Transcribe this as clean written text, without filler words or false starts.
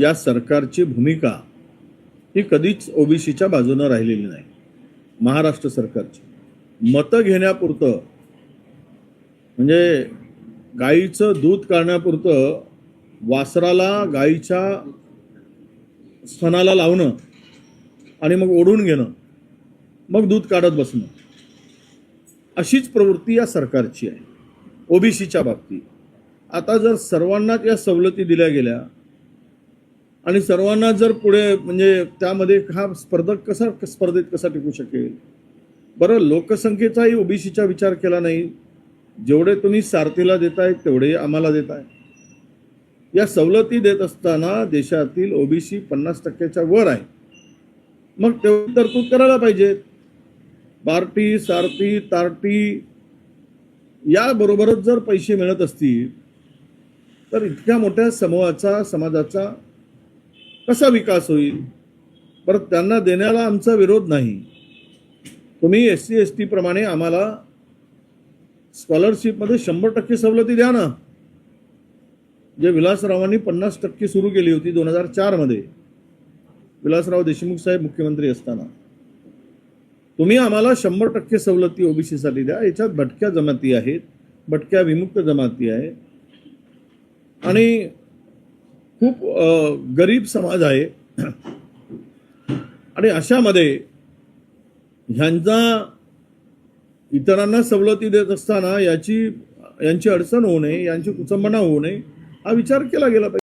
या सरकारची भूमिका ही कधीच ओबीसीच्या बाजूने राहिलेली नाही. महाराष्ट्र सरकारची मतं घेण्यापुरतं म्हणजे गाईचं दूध काढण्यापुरतं वासराला गाईच्या स्तनाला लावणं आणि मग ओढून घेणं, मग दूध काढत बसणं, अशीच प्रवृत्ती या सरकारची आहे ओबीसीच्या बाबतीत. आता जर सर्वांनाच या सवलती दिल्या गेल्या आणि सर्वांना जर पुढे म्हणजे त्यामध्ये हा स्पर्धेत कसा टिकू शकेल? बरं, लोकसंख्येचाही ओबीसीचा विचार केला नाही. जेवढे तुम्ही सारथीला देताय तेवढे आम्हाला देताय. या सवलती देत असताना देशातील ओबीसी 50% वर आहे. मग तेवढी तरतूद करायला पाहिजे. पार्टी, सारथी, तार्टी याबरोबरच जर पैसे मिळत असतील तर इतक्या मोठ्या समूहाचा, समाजाचा कसा विकास होईल? परत त्यांना देण्याला आमचा विरोध नाही. तुम्ही SC ST प्रमाणे आम्हाला स्कॉलरशिपमध्ये 100% सवलती द्या ना. जे विलासरावांनी 50% सुरू केली होती 2004 मध्ये, विलासराव देशमुख साहेब मुख्यमंत्री असताना. तुम्ही आम्हाला 100% सवलती ओबीसी साठी द्या. याच्यात भटक्या जमाती आहेत, भटक्या विमुक्त जमाती आहे आणि खूप गरीब समाज आहे आणि अशामध्ये ह्यांचा इतरांना सवलती देत असताना यांची अडचण होऊ नये, यांची कुचंबणा होऊ नये हा विचार केला गेला पाहिजे.